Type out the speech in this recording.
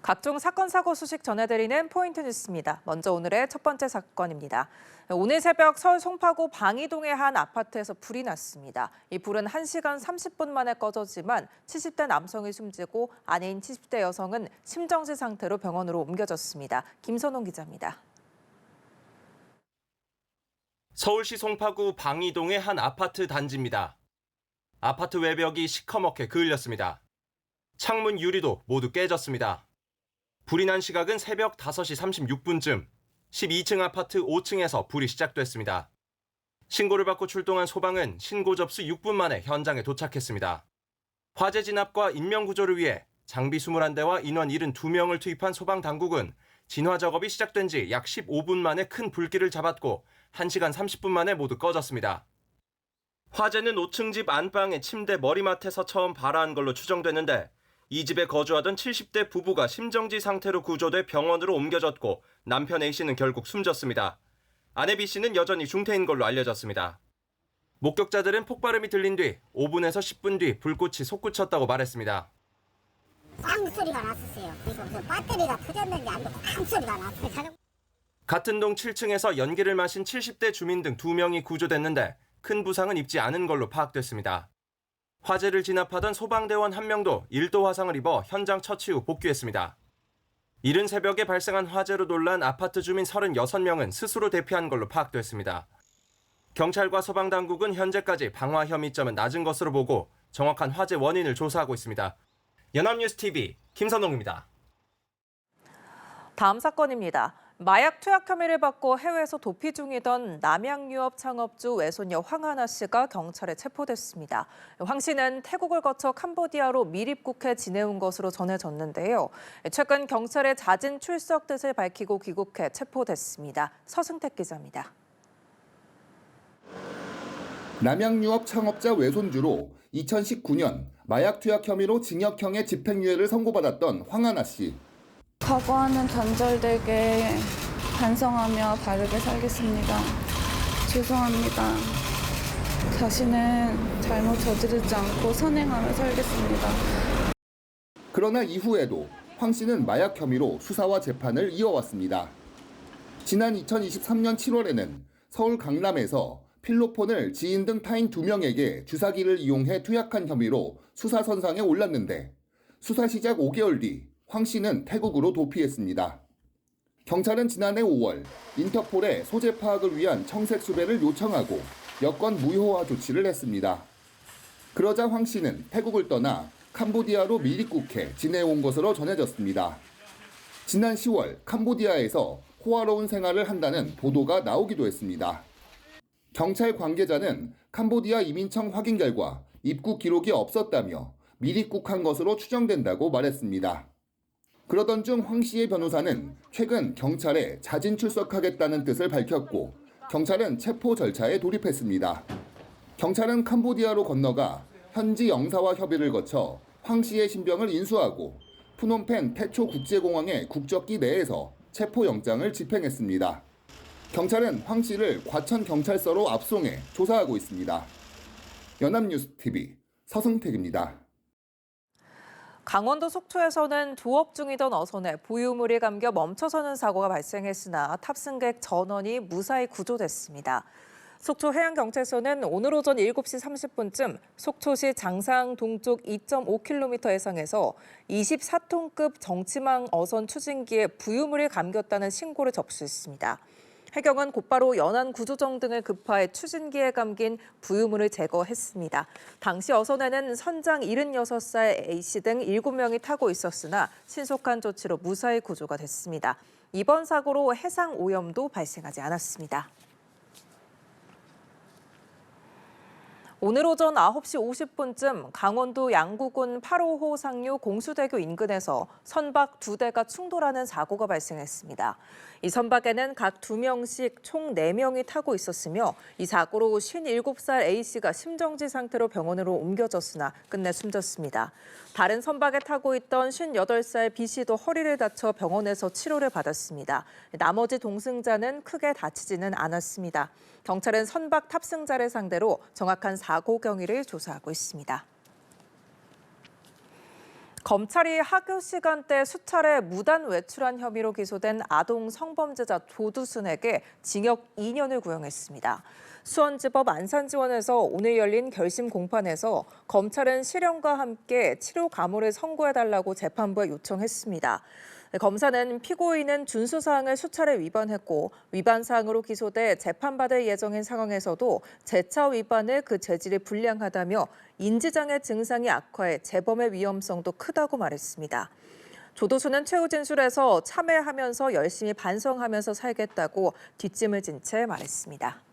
각종 사건, 사고 소식 전해드리는 포인트 뉴스입니다. 먼저 오늘의 첫 번째 사건입니다. 오늘 새벽 서울 송파구 방이동의 한 아파트에서 불이 났습니다. 이 불은 1시간 30분 만에 꺼졌지만 70대 남성이 숨지고 아내인 70대 여성은 심정지 상태로 병원으로 옮겨졌습니다. 김선홍 기자입니다. 서울시 송파구 방이동의 한 아파트 단지입니다. 아파트 외벽이 시커멓게 그을렸습니다. 창문 유리도 모두 깨졌습니다. 불이 난 시각은 새벽 5시 36분쯤 12층 아파트 5층에서 불이 시작됐습니다. 신고를 받고 출동한 소방은 신고 접수 6분 만에 현장에 도착했습니다. 화재 진압과 인명구조를 위해 장비 21대와 인원 72명을 투입한 소방당국은 진화 작업이 시작된 지 약 15분 만에 큰 불길을 잡았고 1시간 30분 만에 모두 꺼졌습니다. 화재는 5층 집 안방의 침대 머리맡에서 처음 발화한 걸로 추정되는데 이 집에 거주하던 70대 부부가 심정지 상태로 구조돼 병원으로 옮겨졌고 남편 A씨는 결국 숨졌습니다. 아내 B씨는 여전히 중태인 걸로 알려졌습니다. 목격자들은 폭발음이 들린 뒤 5분에서 10분 뒤 불꽃이 솟구쳤다고 말했습니다. 빵 소리가 났었어요. 그래서 배터리가 터졌는지 안 되고 빵 소리가 났어요. 같은 동 7층에서 연기를 마신 70대 주민 등 2명이 구조됐는데 큰 부상은 입지 않은 걸로 파악됐습니다. 화재를 진압하던 소방대원 1명도 1도 화상을 입어 현장 처치 후 복귀했습니다. 이른 새벽에 발생한 화재로 놀란 아파트 주민 36명은 스스로 대피한 걸로 파악됐습니다. 경찰과 소방당국은 현재까지 방화 혐의점은 낮은 것으로 보고 정확한 화재 원인을 조사하고 있습니다. 연합뉴스TV 김선홍입니다. 다음 사건입니다. 마약 투약 혐의를 받고 해외에서 도피 중이던 남양유업 창업주 외손녀 황하나 씨가 경찰에 체포됐습니다. 황 씨는 태국을 거쳐 캄보디아로 미입국해 지내온 것으로 전해졌는데요. 최근 경찰의 자진 출석 뜻을 밝히고 귀국해 체포됐습니다. 서승택 기자입니다. 남양유업 창업자 외손주로 2019년 마약 투약 혐의로 징역형의 집행유예를 선고받았던 황하나 씨. 과거와는 단절되게 반성하며 바르게 살겠습니다. 죄송합니다. 다시는 잘못 저지르지 않고 선행하며 살겠습니다. 그러나 이후에도 황 씨는 마약 혐의로 수사와 재판을 이어왔습니다. 지난 2023년 7월에는 서울 강남에서 필로폰을 지인 등 타인 2명에게 주사기를 이용해 투약한 혐의로 수사선상에 올랐는데 수사 시작 5개월 뒤 황 씨는 태국으로 도피했습니다. 경찰은 지난해 5월 인터폴에 소재 파악을 위한 청색 수배를 요청하고 여권 무효화 조치를 했습니다. 그러자 황 씨는 태국을 떠나 캄보디아로 미입국해 지내온 것으로 전해졌습니다. 지난 10월 캄보디아에서 호화로운 생활을 한다는 보도가 나오기도 했습니다. 경찰 관계자는 캄보디아 이민청 확인 결과 입국 기록이 없었다며 미입국한 것으로 추정된다고 말했습니다. 그러던 중 황 씨의 변호사는 최근 경찰에 자진 출석하겠다는 뜻을 밝혔고 경찰은 체포 절차에 돌입했습니다. 경찰은 캄보디아로 건너가 현지 영사와 협의를 거쳐 황 씨의 신병을 인수하고 푸놈펜 태초 국제공항의 국적기 내에서 체포영장을 집행했습니다. 경찰은 황 씨를 과천경찰서로 압송해 조사하고 있습니다. 연합뉴스TV 서승택입니다. 강원도 속초에서는 조업 중이던 어선에 보유물이 감겨 멈춰서는 사고가 발생했으나 탑승객 전원이 무사히 구조됐습니다. 속초 해양경찰서는 오늘 오전 7시 30분쯤 속초시 장상 동쪽 2.5km 해상에서 24톤급 정치망 어선 추진기에 부유물이 감겼다는 신고를 접수했습니다. 해경은 곧바로 연안 구조정 등을 급파해 추진기에 감긴 부유물을 제거했습니다. 당시 어선에는 선장 76살 A씨 등 7명이 타고 있었으나 신속한 조치로 무사히 구조가 됐습니다. 이번 사고로 해상 오염도 발생하지 않았습니다. 오늘 오전 9시 50분쯤 강원도 양구군 8호호 상류 공수대교 인근에서 선박 2대가 충돌하는 사고가 발생했습니다. 이 선박에는 각 2명씩 총 4명이 타고 있었으며 이 사고로 57살 A씨가 심정지 상태로 병원으로 옮겨졌으나 끝내 숨졌습니다. 다른 선박에 타고 있던 58살 B씨도 허리를 다쳐 병원에서 치료를 받았습니다. 나머지 동승자는 크게 다치지는 않았습니다. 경찰은 선박 탑승자를 상대로 정확한 사고 경위를 조사하고 있습니다. 검찰이 학교 시간대 수차례 무단 외출한 혐의로 기소된 아동 성범죄자 조두순에게 징역 2년을 구형했습니다. 수원지법 안산지원에서 오늘 열린 결심 공판에서 검찰은 실형과 함께 치료 감호를 선고해달라고 재판부에 요청했습니다. 검사는 피고인은 준수사항을 수차례 위반했고 위반 사항으로 기소돼 재판받을 예정인 상황에서도 재차 위반을 그 재질이 불량하다며 인지장애 증상이 악화해 재범의 위험성도 크다고 말했습니다. 조두순은 최후 진술에서 참회하면서 열심히 반성하면서 살겠다고 뒷짐을 진 채 말했습니다.